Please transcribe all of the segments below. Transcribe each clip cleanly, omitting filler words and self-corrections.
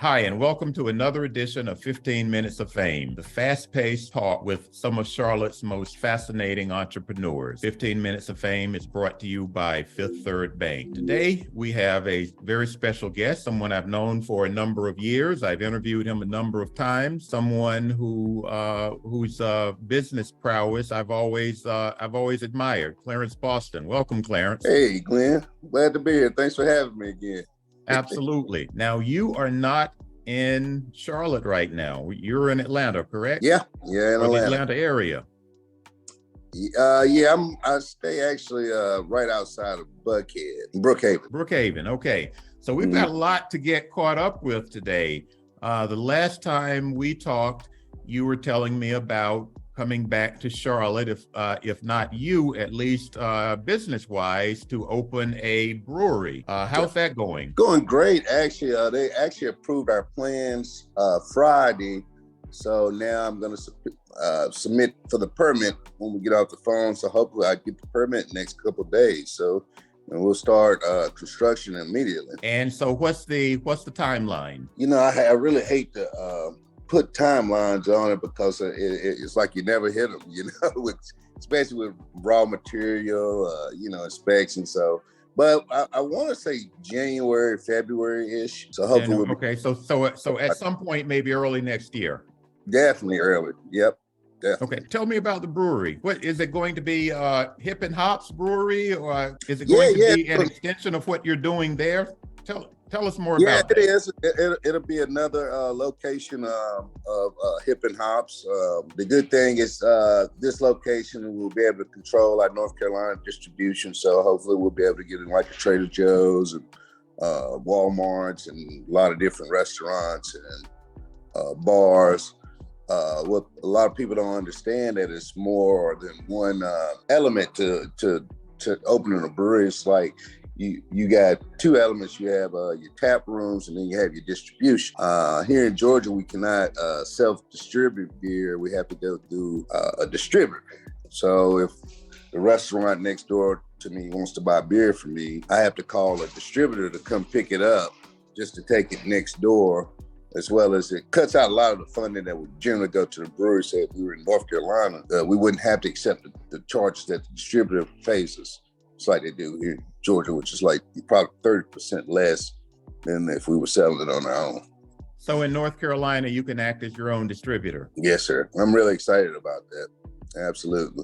Hi, and welcome to another edition of 15 Minutes of Fame, the fast-paced talk with some of Charlotte's most fascinating entrepreneurs. 15 Minutes of Fame is brought to you by Fifth Third Bank. Today, we have a very special guest, someone I've known for a number of years. I've interviewed him a number of times, someone whose business prowess I've always admired, Clarence Boston. Welcome, Clarence. Hey, Glenn. Glad to be here. Thanks for having me again. Absolutely. Now, you are not in Charlotte right now. You're in Atlanta, correct? Yeah, in Atlanta. The Atlanta area. I stay actually right outside of Brookhaven. Brookhaven, okay. So we've got a lot to get caught up with today. The last time we talked, you were telling me about coming back to Charlotte, if not you, at least business-wise, to open a brewery. How's that going? Going great, actually. They actually approved our plans Friday. So now I'm going to submit for the permit when we get off the phone. So hopefully I get the permit next couple of days. So and we'll start construction immediately. And so what's the timeline? You know, I really hate to put timelines on it because it's like you never hit them, you know, especially with raw material, inspection. So, but I want to say January, February-ish. So hopefully. Okay, so at some point, maybe early next year. Definitely early. Yep. Definitely. Okay, tell me about the brewery. What is it going to be? Hippin Hops Brewery, or is it going to be an extension of what you're doing there? Tell us more about that. Yeah, it is. It'll be another location of Hippin Hops. The good thing is this location will be able to control our North Carolina distribution. So hopefully we'll be able to get in like the Trader Joe's and Walmarts and a lot of different restaurants and bars. What a lot of people don't understand that it's more than one element to opening a brewery. It's like you got two elements. You have your tap rooms, and then you have your distribution. Here in Georgia, we cannot self-distribute beer. We have to go through a distributor. So if the restaurant next door to me wants to buy beer from me, I have to call a distributor to come pick it up just to take it next door, as well as it cuts out a lot of the funding that would generally go to the brewery. Say if we were in North Carolina, we wouldn't have to accept the charges that the distributor pays us. It's like they do here in Georgia, which is like probably 30% less than if we were selling it on our own. So in North Carolina, you can act as your own distributor. Yes, sir. I'm really excited about that. Absolutely.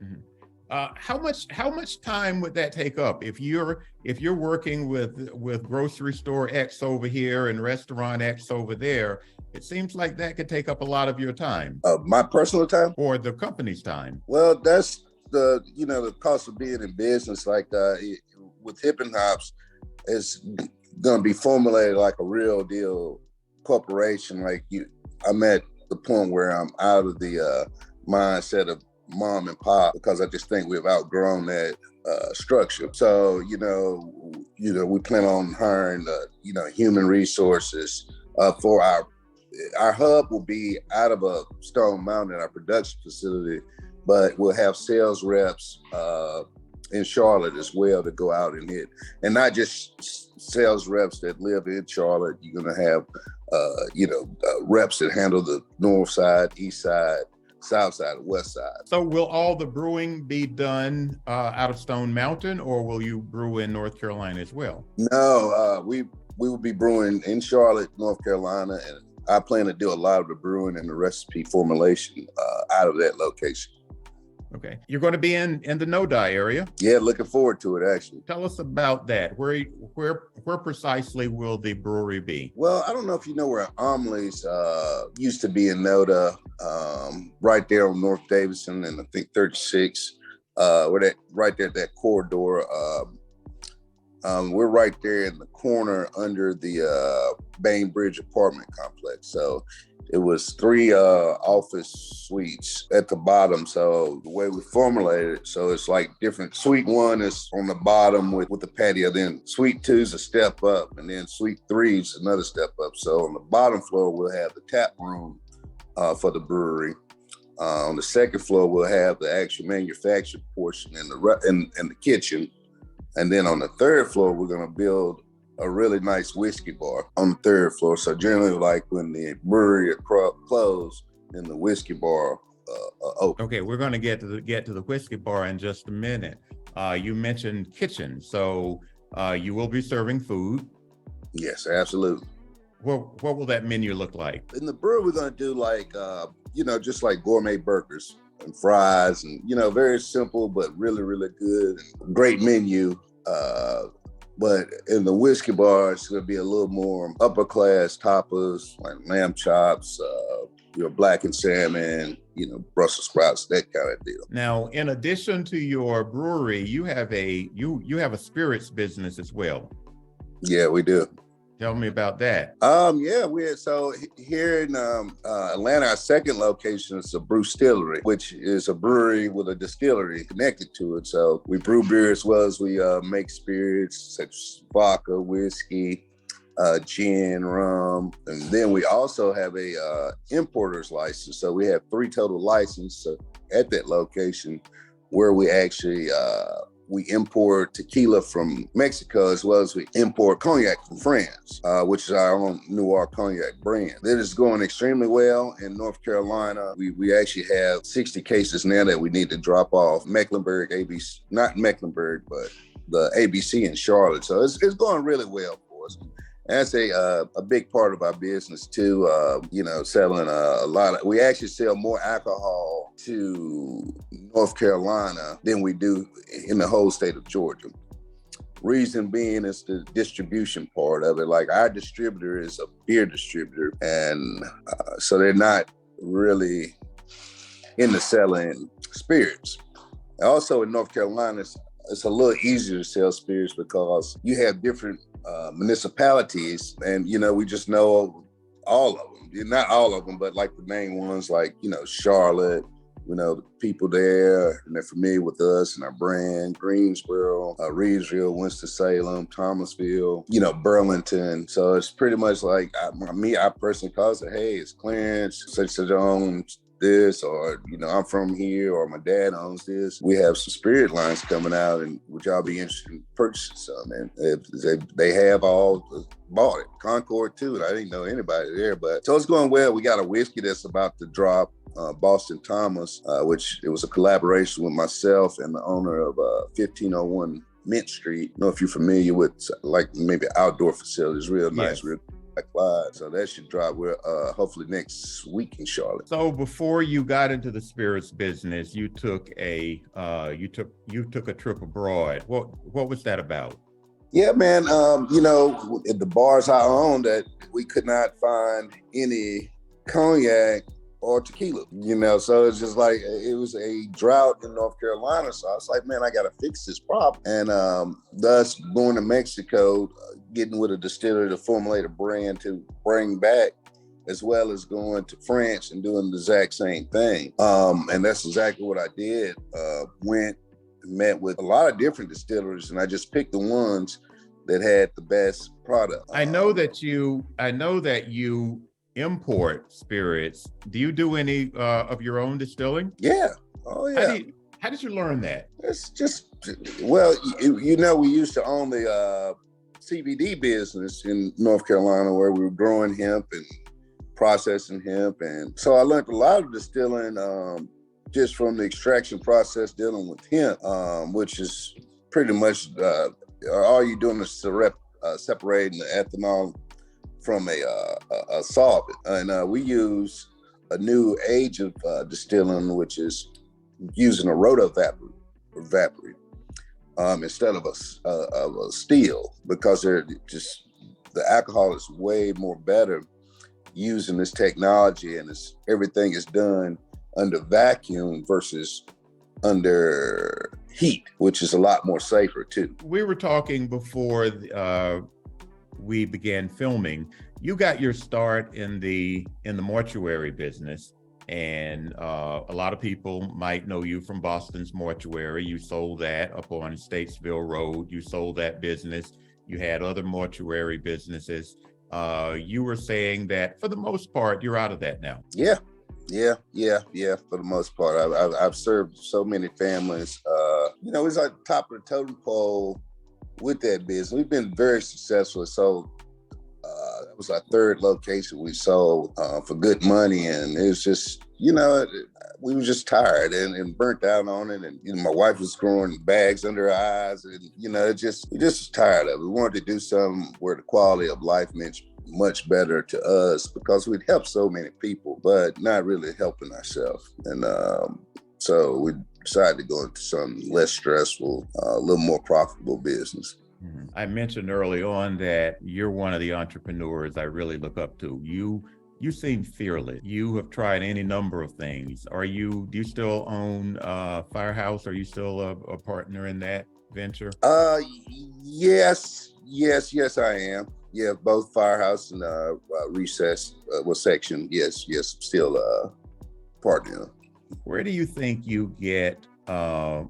Mm-hmm. How much time would that take up if you're working with grocery store X over here and restaurant X over there? It seems like that could take up a lot of your time. My personal time? Or the company's time. Well, that's the cost of being in business. Like with Hippin Hops, it's going to be formulated like a real deal corporation. Like I'm at the point where I'm out of the mindset of mom and pop, because I just think we've outgrown that structure. So we plan on hiring human resources for our hub will be out of a Stone Mountain, our production facility, but we'll have sales reps in Charlotte as well to go out and hit, and not just sales reps that live in Charlotte. You're going to have reps that handle the north side, east side, south side, and west side. So will all the brewing be done out of Stone Mountain, or will you brew in North Carolina as well? No, we will be brewing in Charlotte, North Carolina, and I plan to do a lot of the brewing and the recipe formulation out of that location. Okay. You're going to be in the NoDa area? Yeah, looking forward to it, actually. Tell us about that. Where precisely will the brewery be? Well, I don't know if you know where Amelie's used to be in NoDa, right there on North Davidson and I think 36, right there at that corridor. We're right there in the corner under the Bainbridge apartment complex. So it was 3 office suites at the bottom. So the way we formulated it, so it's like different. Suite 1 is on the bottom with the patio. Then suite 2 is a step up, and then suite 3 is another step up. So on the bottom floor, we'll have the tap room for the brewery. On the second floor, we'll have the actual manufactured portion and the kitchen. And then on the third floor, we're going to build a really nice whiskey bar on the third floor. So generally, like when the brewery closed, then the whiskey bar open. Okay, we're going to get to the whiskey bar in just a minute. You mentioned kitchen, so you will be serving food. Yes, absolutely. What will that menu look like? In the brewery, we're going to do like just like gourmet burgers and fries, and very simple but really really good. Great menu. But in the whiskey bar, it's going to be a little more upper class tapas like lamb chops, blackened salmon, Brussels sprouts, that kind of deal. Now, in addition to your brewery, you have a spirits business as well. Yeah, we do. Tell me about that. So here in Atlanta, our second location is a Brewstillery, which is a brewery with a distillery connected to it. So we brew beer as well as we make spirits such as vodka, whiskey, gin, rum, and then we also have a importer's license. So we have 3 total licenses at that location, where we actually we import tequila from Mexico, as well as we import cognac from France, which is our own Noir cognac brand. That is going extremely well in North Carolina. We actually have 60 cases now that we need to drop off Mecklenburg, ABC, not Mecklenburg, but the ABC in Charlotte. So it's going really well for us. That's a big part of our business too. Selling a lot of. We actually sell more alcohol to North Carolina than we do in the whole state of Georgia. Reason being is the distribution part of it. Like our distributor is a beer distributor, and so they're not really into selling spirits. Also in North Carolina, it's a little easier to sell spirits because you have different municipalities, and we just know all of them. Not all of them, but like the main ones, like Charlotte. The people there, and they're familiar with us and our brand. Greensboro, Reedsville, Winston-Salem, Thomasville, Burlington. So it's pretty much like I personally call it, hey, it's Clarence, such owns this, or I'm from here, or my dad owns this. We have some spirit lines coming out, and would y'all be interested in purchasing some? And if they have all bought it. Concord too, and I didn't know anybody there, but so it's going well. We got a whiskey that's about to drop, Boston Thomas, which it was a collaboration with myself and the owner of 1501 Mint Street. I don't know if you're familiar with like maybe outdoor facilities, real nice, Yes. real Clyde. So that should drop hopefully next week in Charlotte. So before you got into the spirits business, you took a trip abroad. What was that about? Yeah, man. At the bars I owned, that we could not find any cognac or tequila, so it's just like, it was a drought in North Carolina. So I was like, man, I got to fix this problem. And thus going to Mexico, getting with a distiller to formulate a brand to bring back, as well as going to France and doing the exact same thing. And that's exactly what I did. Went and met with a lot of different distilleries, and I just picked the ones that had the best product. I know that you import spirits. Do you do any of your own distilling? Yeah. Oh yeah. How did you learn that? It's just, well, we used to own the CBD business in North Carolina, where we were growing hemp and processing hemp, and so I learned a lot of distilling just from the extraction process dealing with hemp, which is pretty much all you're doing is separating the ethanol from a solvent. And we use a new age of distilling, which is using a rotovapor instead of a still, because the alcohol is way more better using this technology, and everything is done under vacuum versus under heat, which is a lot more safer too. We were talking before we began filming. You got your start in the mortuary business, and a lot of people might know you from Boston's Mortuary. You sold that up on Statesville Road. You sold that business. You had other mortuary businesses. You were saying that for the most part, you're out of that now. Yeah. For the most part, I've served so many families. It's like the top of the totem pole with that business. We've been very successful. So that was our third location we sold for good money. And it was just, we were just tired and burnt out on it. And my wife was growing bags under her eyes. And, we just was tired of it. We wanted to do something where the quality of life meant much better to us because we'd helped so many people, but not really helping ourselves. And so we decided to go into something less stressful, a little more profitable business. I mentioned early on that you're one of the entrepreneurs I really look up to. You seem fearless. You have tried any number of things. Do you still own Firehouse? Are you still a partner in that venture? Yes, I am. Yeah, both Firehouse and Recess Section. Yes, I'm still a partner. Where do you think you get that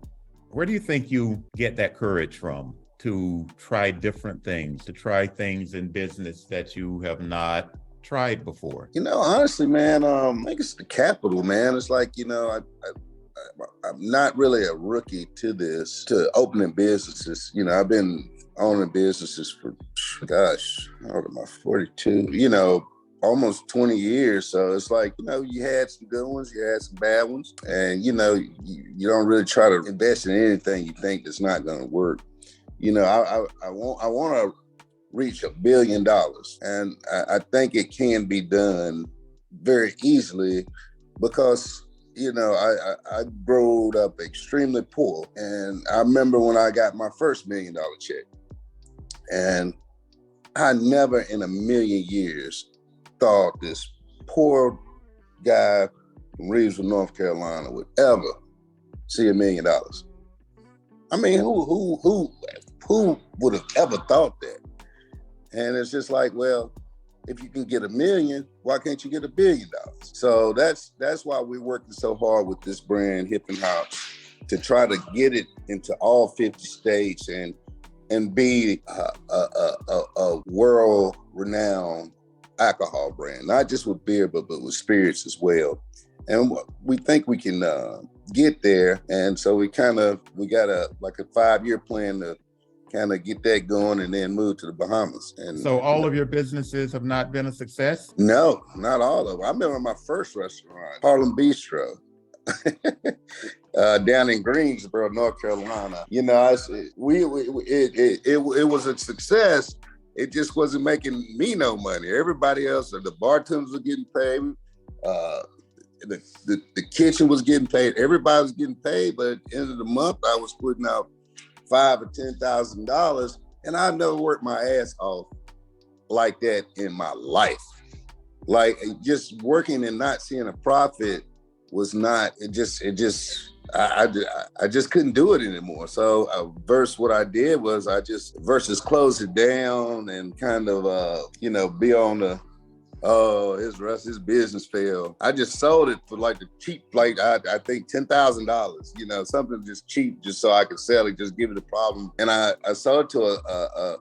courage from to try different things, to try things in business that you have not tried before? Honestly, man, I think it's the capital, man. It's like, I'm not really a rookie to opening businesses. I've been owning businesses for, how old am I, 42, almost 20 years. So it's like, you had some good ones, you had some bad ones. And, you don't really try to invest in anything you think that's not going to work. I want to reach $1 billion. And I think it can be done very easily because, I grew up extremely poor. And I remember when I got my first $1 million check. And I never in a million years thought this poor guy from Reedsville, North Carolina would ever see $1 million. I mean, who would have ever thought that? And it's just like, well, if you can get $1 million, why can't you get $1 billion? So that's why we're working so hard with this brand, Hippin Hops, to try to get it into all 50 states and be a world-renowned alcohol brand, not just with beer, but with spirits as well. And we think we can get there. And so we got a 5-year plan to kind of get that going and then move to the Bahamas. And so all of your businesses have not been a success? No, not all of them. I remember my first restaurant, Harlem Bistro, down in Greensboro, North Carolina. It was a success. It just wasn't making me no money. Everybody else, the bartenders were getting paid. The kitchen was getting paid. Everybody was getting paid, but at the end of the month, I was putting out $5,000 or $10,000, and I never worked my ass off like that in my life. Like just working and not seeing a profit was not. I just couldn't do it anymore. So what I did was versus close it down and kind of be on the his business failed. I just sold it for like the cheap, like I think $10,000, something just cheap, just so I could sell it, just give it a problem. And I sold it to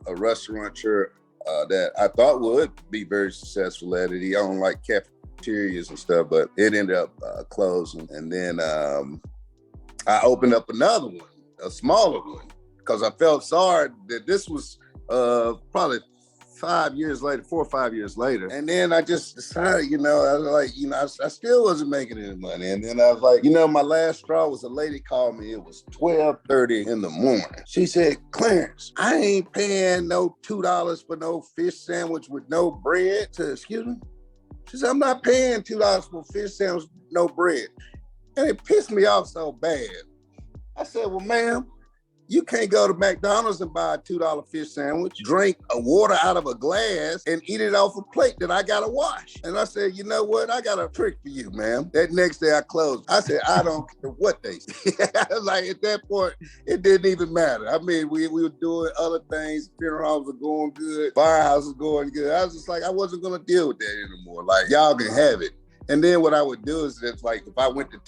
a restaurateur that I thought would be very successful at it. He owned like cafeterias and stuff, but it ended up closing. And then I opened up another one, a smaller one, because I felt sorry that this was probably 4 or 5 years later. And then I just decided, I still wasn't making any money. And then I was like, my last straw was a lady called me. It was 12:30 in the morning. She said, Clarence, I ain't paying no $2 for no fish sandwich with no bread. I said, excuse me? She said, I'm not paying $2 for a fish sandwich with no bread. And it pissed me off so bad. I said, well, ma'am, you can't go to McDonald's and buy a $2 fish sandwich, drink a water out of a glass, and eat it off a plate that I gotta wash. And I said, you know what? I got a trick for you, ma'am. That next day I closed. I said, I don't care what they say. Like at that point, it didn't even matter. I mean, we were doing other things. Funeral homes were going good. Firehouse was going good. I was just like, I wasn't gonna deal with that anymore. Like, y'all can have it. And then what I would do is if I went to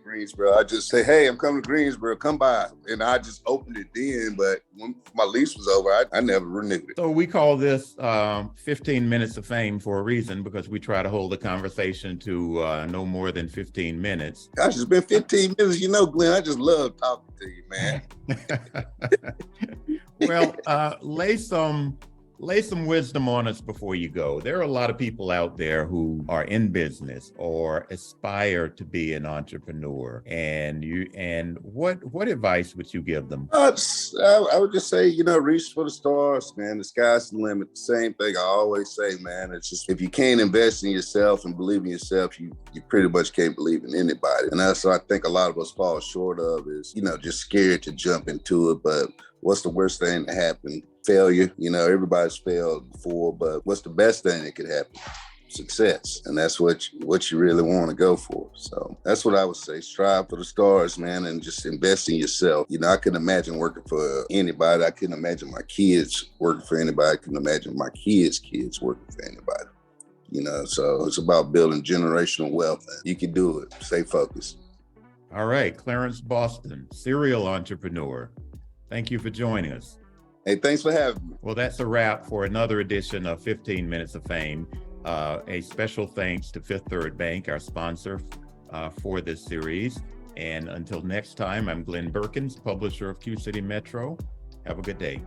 Greensboro, I'd just say, hey, I'm coming to Greensboro, come by. And I just opened it then, but when my lease was over, I never renewed it. So we call this 15 minutes of fame for a reason, because we try to hold the conversation to no more than 15 minutes. Gosh, it's been 15 minutes. Glenn, I just love talking to you, man. Well, lay some wisdom on us before you go. There are a lot of people out there who are in business or aspire to be an entrepreneur. And what advice would you give them? I would just say, reach for the stars, man. The sky's the limit. The same thing I always say, man. It's just if you can't invest in yourself and believe in yourself, you pretty much can't believe in anybody. And that's what I think a lot of us fall short of is, just scared to jump into it. But what's the worst thing to happen? Failure. Everybody's failed before, but what's the best thing that could happen? Success. And that's what you really want to go for. So that's what I would say. Strive for the stars, man, and just invest in yourself. I couldn't imagine working for anybody. I couldn't imagine my kids working for anybody. I couldn't imagine my kids' working for anybody. So it's about building generational wealth. And you can do it. Stay focused. All right, Clarence Boston, serial entrepreneur. Thank you for joining us. Hey, thanks for having me. Well, that's a wrap for another edition of 15 Minutes of Fame. A special thanks to Fifth Third Bank, our sponsor for this series. And until next time, I'm Glenn Perkins, publisher of Q City Metro. Have a good day.